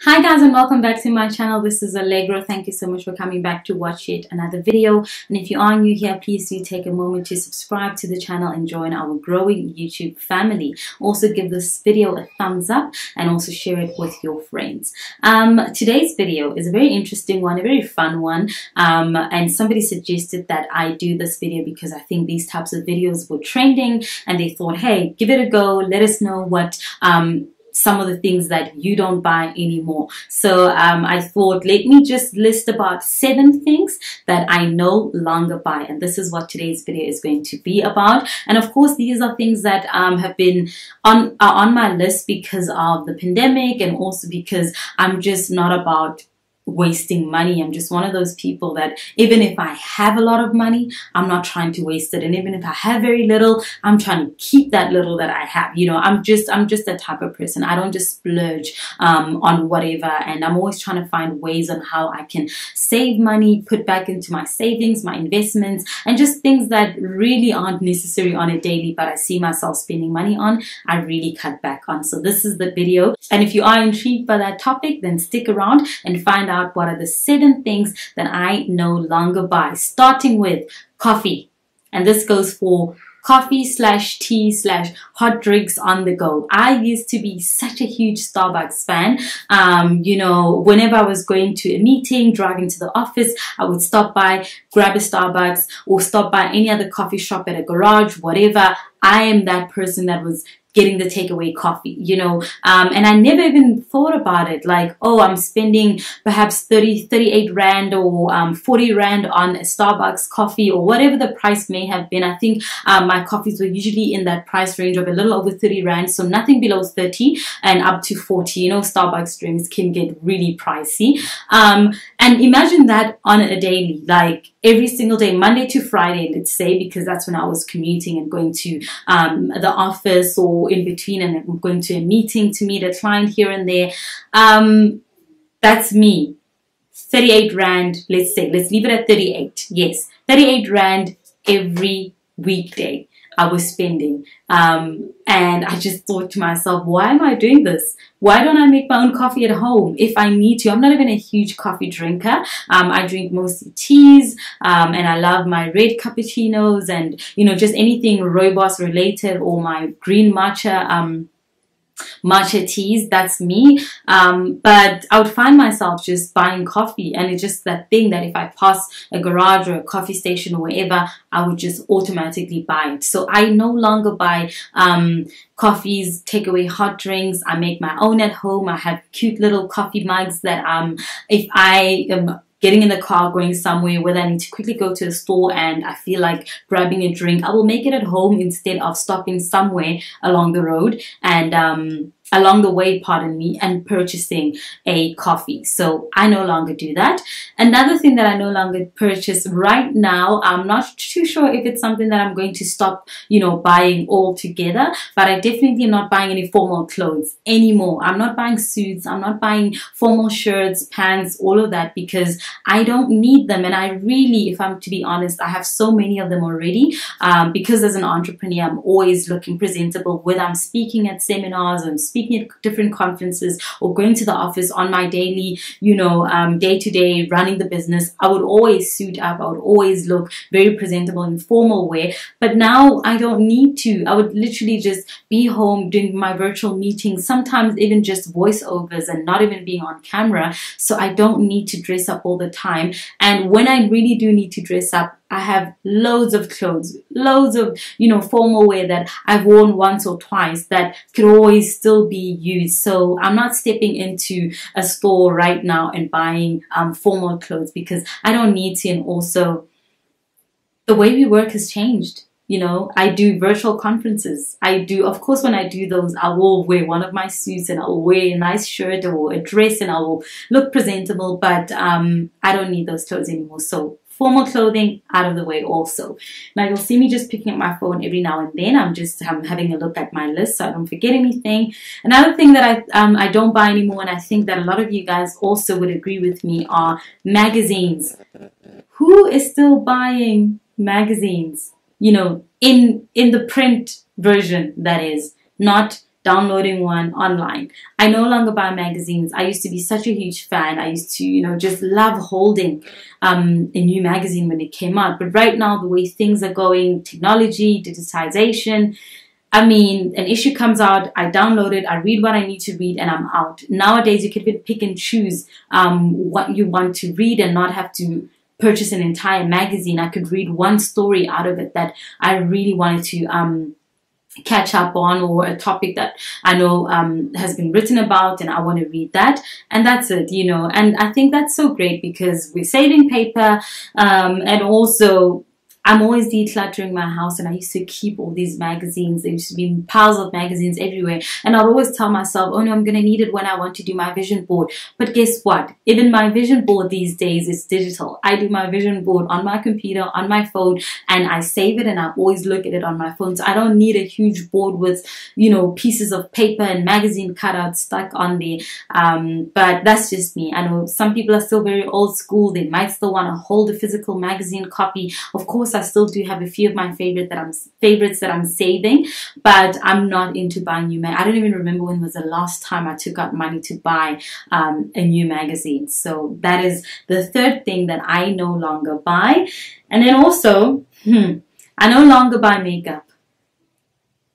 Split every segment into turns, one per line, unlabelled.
Hi guys, and welcome back to my channel. This is Allegro. Thank you so much for coming back to watch yet another video. And if you are new here, please do take a moment to subscribe to the channel and join our growing YouTube family. Also give this video a thumbs up and also share it with your friends. Today's video is a very interesting one, a very fun one. And somebody suggested that I do this video because I think these types of videos were trending and they thought, hey, give it a go. Let us know what some of the things that you don't buy anymore. So I thought, let me just list about 7 things that I no longer buy, and this is what today's video is going to be about. And of course, these are things that have been on my list because of the pandemic, and also because I'm just not about wasting money. I'm just one of those people that even if I have a lot of money, I'm not trying to waste it, and even if I have very little, I'm trying to keep that little that I have. You know, I'm just that type of person. I don't just splurge on whatever, and I'm always trying to find ways on how I can save money, put back into my savings, my investments, and just things that really aren't necessary on a daily, but I see myself spending money on, I really cut back on. So this is the video, and if you are intrigued by that topic, then stick around and find out what are the 7 things that I no longer buy, starting with coffee. And this goes for coffee / tea / hot drinks on the go. I used to be such a huge Starbucks fan. You know, whenever I was going to a meeting, driving to the office, I would stop by, grab a Starbucks, or stop by any other coffee shop at a garage, whatever. I am that person that was getting the takeaway coffee, you know, and I never even thought about it like, oh, I'm spending perhaps 38 Rand or 40 Rand on a Starbucks coffee or whatever the price may have been. I think my coffees were usually in that price range of a little over 30 Rand, so nothing below 30 and up to 40. You know, Starbucks drinks can get really pricey. And imagine that on a daily, like every single day, Monday to Friday, let's say, because that's when I was commuting and going to the office, or in between, and I'm going to a meeting to meet a client here and there. That's me. 38 Rand, let's say. Let's leave it at 38. Yes, 38 Rand every weekday I was spending. And I just thought to myself, why am I doing this? Why don't I make my own coffee at home if I need to? I'm not even a huge coffee drinker. I drink mostly teas, and I love my red cappuccinos and, you know, just anything rooibos related, or my green matcha teas. That's me. But I would find myself just buying coffee, and it's just that thing that if I pass a garage or a coffee station or wherever, I would just automatically buy it. So I no longer buy coffees, takeaway hot drinks. I make my own at home. I have cute little coffee mugs that if I am getting in the car, going somewhere, whether I need to quickly go to a store and I feel like grabbing a drink, I will make it at home instead of stopping somewhere along the road and along the way, pardon me, and purchasing a coffee. So I no longer do that. Another thing that I no longer purchase right now, I'm not too sure if it's something that I'm going to stop, you know, buying altogether, but I definitely am not buying any formal clothes anymore. I'm not buying suits. I'm not buying formal shirts, pants, all of that, because I don't need them. And I really, if I'm to be honest, I have so many of them already, because as an entrepreneur, I'm always looking presentable, whether I'm speaking at seminars or speaking at different conferences or going to the office on my daily, you know, day-to-day running the business. I would always suit up. I would always look very presentable in formal wear. But now I don't need to. I would literally just be home doing my virtual meetings, sometimes even just voiceovers and not even being on camera. So I don't need to dress up all the time. And when I really do need to dress up, I have loads of clothes, loads of, you know, formal wear that I've worn once or twice that could always still be used. So I'm not stepping into a store right now and buying formal clothes because I don't need to. And also, the way we work has changed. You know, I do virtual conferences. I do, of course, when I do those, I will wear one of my suits and I'll wear a nice shirt or a dress and I will look presentable, but I don't need those clothes anymore. So formal clothing out of the way also. Now you'll see me just picking up my phone every now and then. I'm just having a look at my list so I don't forget anything. Another thing that I don't buy anymore, and I think that a lot of you guys also would agree with me, are magazines. Who is still buying magazines? You know, in the print version, that is, not downloading one online. I no longer buy magazines. I used to be such a huge fan. I used to, you know, just love holding a new magazine when it came out. But right now, the way things are going, technology, digitization, I mean, an issue comes out, I download it, I read what I need to read, and I'm out. Nowadays, you can pick and choose what you want to read and not have to purchase an entire magazine. I could read one story out of it that I really wanted to catch up on, or a topic that I know has been written about and I want to read that, and that's it, you know. And I think that's so great because we're saving paper, and also I'm always decluttering my house, and I used to keep all these magazines. There used to be piles of magazines everywhere, and I'd always tell myself, oh no, I'm going to need it when I want to do my vision board. But guess what? Even my vision board these days is digital. I do my vision board on my computer, on my phone, and I save it, and I always look at it on my phone. So I don't need a huge board with, you know, pieces of paper and magazine cutouts stuck on there. But that's just me. I know some people are still very old school. They might still want to hold a physical magazine copy. Of course, I still do have a few of my favorites that I'm saving, but I'm not into buying new I don't even remember when was the last time I took out money to buy a new magazine. So that is the third thing that I no longer buy. And then also, I no longer buy makeup.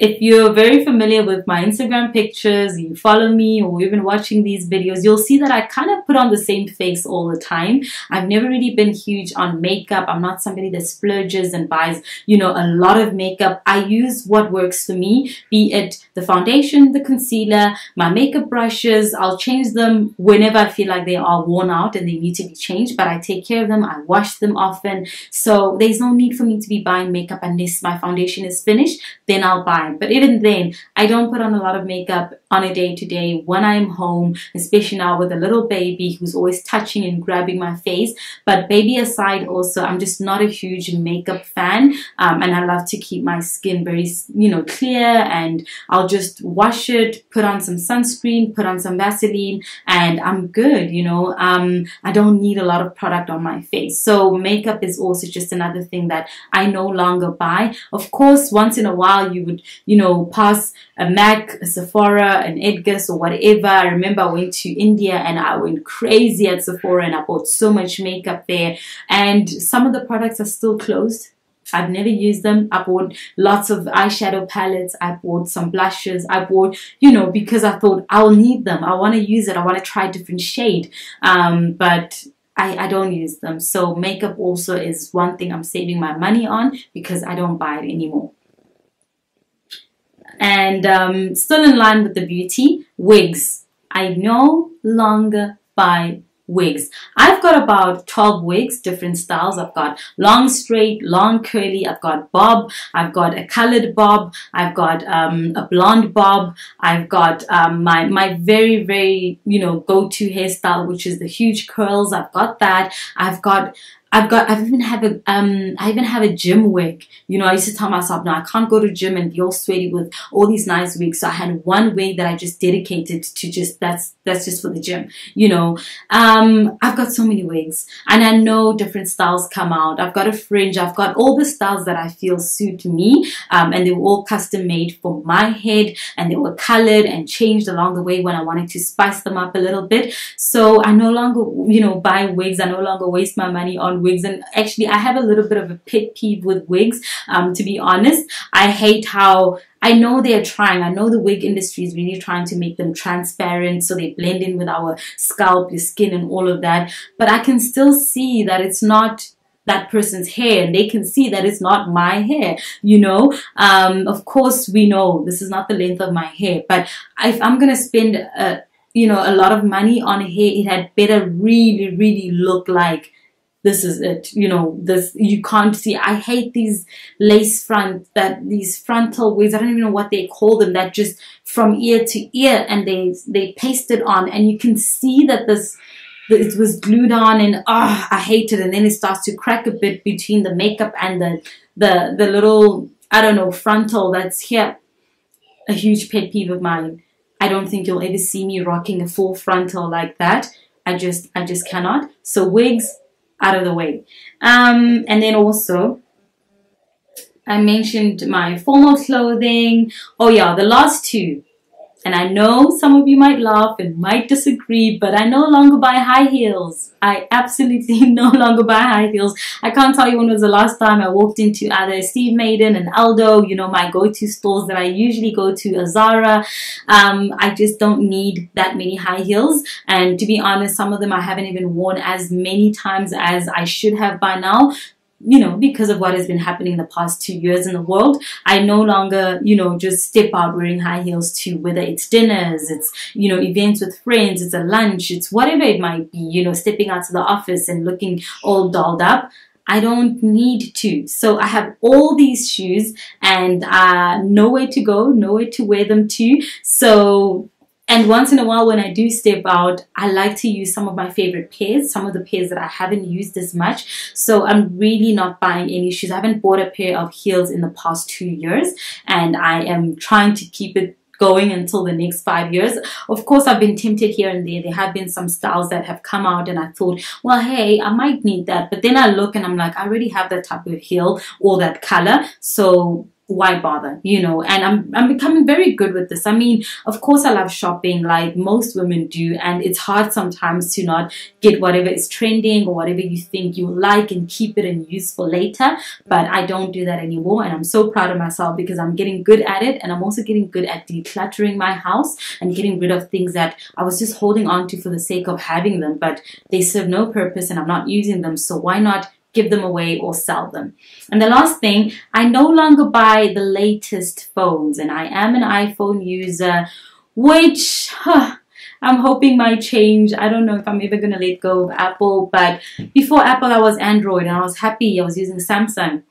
If you're very familiar with my Instagram pictures, you follow me, or you've been watching these videos, you'll see that I kind of put on the same face all the time. I've never really been huge on makeup. I'm not somebody that splurges and buys, you know, a lot of makeup. I use what works for me, be it the foundation, the concealer, my makeup brushes. I'll change them whenever I feel like they are worn out and they need to be changed, but I take care of them. I wash them often. So there's no need for me to be buying makeup unless my foundation is finished, then I'll buy. But even then, I don't put on a lot of makeup on a day-to-day when I'm home, especially now with a little baby who's always touching and grabbing my face. But baby aside, also, I'm just not a huge makeup fan, and I love to keep my skin very, you know, clear, and I'll just wash it, put on some sunscreen, put on some Vaseline, and I'm good, you know. I don't need a lot of product on my face. So makeup is also just another thing that I no longer buy. Of course, once in a while you would, you know, pass a MAC, a Sephora, an Edgar's or whatever. I remember I went to India and I went crazy at Sephora and I bought so much makeup there, and some of the products are still closed. I've never used them. I bought lots of eyeshadow palettes. I bought some blushes. I bought, you know, because I thought I'll need them. I want to use it. I want to try a different shade. But I don't use them. So makeup also is one thing I'm saving my money on because I don't buy it anymore. And still in line with the beauty, wigs. I no longer buy wigs. I've got about 12 wigs, different styles. I've got long straight, long curly, I've got bob, I've got a colored bob, I've got a blonde bob, I've got my very, very, you know, go-to hairstyle, which is the huge curls. I've got that. I even have a gym wig. You know, I used to tell myself, no, I can't go to gym and be all sweaty with all these nice wigs. So I had one wig that I just dedicated to that's just for the gym. You know, I've got so many wigs, and I know different styles come out. I've got a fringe. I've got all the styles that I feel suit me, and they were all custom made for my head, and they were colored and changed along the way when I wanted to spice them up a little bit. So I no longer, you know, buy wigs. I no longer waste my money on wigs. And actually, I have a little bit of a pet peeve with wigs, to be honest. I hate how, I know they're trying, I know the wig industry is really trying to make them transparent so they blend in with our scalp, your skin and all of that, but I can still see that it's not that person's hair, and they can see that it's not my hair, you know. Of course, we know this is not the length of my hair, but if I'm gonna spend you know, a lot of money on hair, it had better really, really look like this is it, you know, this, you can't see. I hate these lace these frontal wigs, I don't even know what they call them, that just from ear to ear, and they paste it on, and you can see that it was glued on, and I hate it. And then it starts to crack a bit between the makeup and the little, I don't know, frontal that's here. A huge pet peeve of mine. I don't think you'll ever see me rocking a full frontal like that. I just cannot. So wigs, out of the way. And then also, I mentioned my formal clothing. Oh yeah, the last two. And I know some of you might laugh and might disagree, but I no longer buy high heels. I absolutely no longer buy high heels. I can't tell you when was the last time I walked into either Steve Madden and Aldo, you know, my go-to stores that I usually go to, Zara. I just don't need that many high heels. And to be honest, some of them I haven't even worn as many times as I should have by now. You know, because of what has been happening in the past 2 years in the world, I no longer, you know, just step out wearing high heels to whether it's dinners, it's, you know, events with friends, it's a lunch, it's whatever it might be, you know, stepping out to the office and looking all dolled up. I don't need to. So I have all these shoes and nowhere to go, nowhere to wear them to. So, and once in a while when I do step out, I like to use some of my favorite pairs, some of the pairs that I haven't used as much. So I'm really not buying any shoes. I haven't bought a pair of heels in the past 2 years, and I am trying to keep it going until the next 5 years. Of course, I've been tempted here and there. There have been some styles that have come out and I thought, well, hey, I might need that. But then I look and I'm like, I already have that type of heel or that color. So why bother, you know? And I'm becoming very good with this. I mean, of course I love shopping like most women do, and it's hard sometimes to not get whatever is trending or whatever you think you like and keep it and use for later. But I don't do that anymore, and I'm so proud of myself because I'm getting good at it, and I'm also getting good at decluttering my house and getting rid of things that I was just holding on to for the sake of having them, but they serve no purpose and I'm not using them, so why not give them away or sell them? And the last thing, I no longer buy the latest phones, and I am an iPhone user, which I'm hoping might change. I don't know if I'm ever going to let go of Apple, but before Apple I was Android and I was happy. I was using Samsung.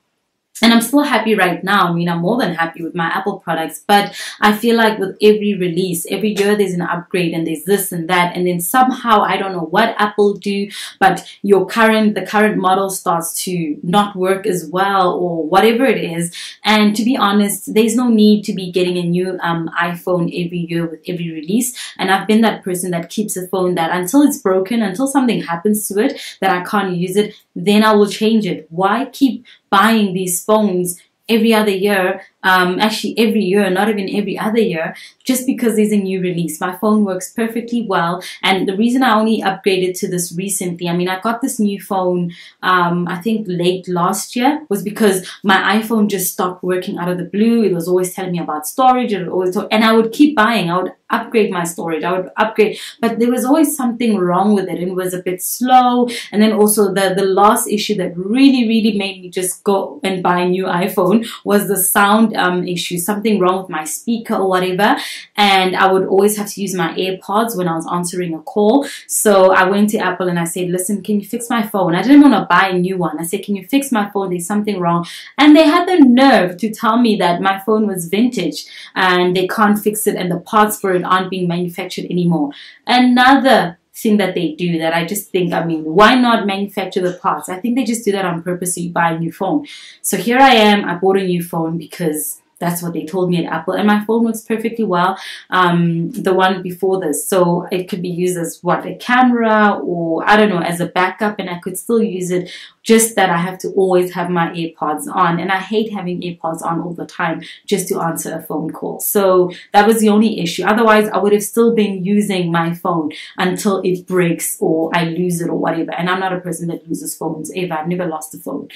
And I'm still happy right now. I mean, I'm more than happy with my Apple products, but I feel like with every release, every year there's an upgrade and there's this and that. And then somehow, I don't know what Apple do, but the current model starts to not work as well or whatever it is. And to be honest, there's no need to be getting a new iPhone every year with every release. And I've been that person that keeps a phone that until it's broken, until something happens to it that I can't use it, then I will change it. Why keep buying these phones every other year, actually every year, not even every other year, just because there's a new release? My phone works perfectly well, and the reason I only upgraded to this recently, I mean, I got this new phone, I think late last year, was because my iPhone just stopped working out of the blue. It was always telling me about storage, and I would keep buying. I would upgrade my storage, I would upgrade, but there was always something wrong with it. It was a bit slow, and then also the last issue that really made me just go and buy a new iPhone was the sound issue, something wrong with my speaker or whatever, and I would always have to use my AirPods when I was answering a call. So I went to Apple and I said, listen, can you fix my phone? I didn't want to buy a new one. I said, can you fix my phone? There's something wrong. And they had the nerve to tell me that my phone was vintage and they can't fix it and the parts for it aren't being manufactured anymore. Another thing that they do that I just think, I mean, why not manufacture the parts? I think they just do that on purpose so you buy a new phone. So here I am, I bought a new phone because that's what they told me at Apple, and my phone works perfectly well, the one before this. So it could be used as what, a camera, or I don't know, as a backup, and I could still use it, just that I have to always have my AirPods on, and I hate having AirPods on all the time just to answer a phone call. So that was the only issue. Otherwise, I would have still been using my phone until it breaks or I lose it or whatever. And I'm not a person that loses phones ever. I've never lost a phone.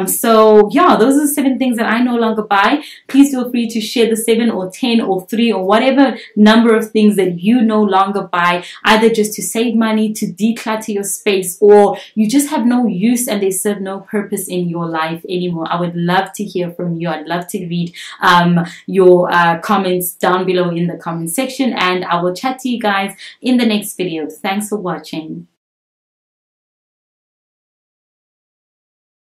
So yeah, those are the 7 things that I no longer buy. Please feel free to share the 7 or 10 or 3 or whatever number of things that you no longer buy, either just to save money, to declutter your space, or you just have no use and they serve no purpose in your life anymore. I would love to hear from you. I'd love to read your comments down below in the comment section, and I will chat to you guys in the next video. Thanks for watching.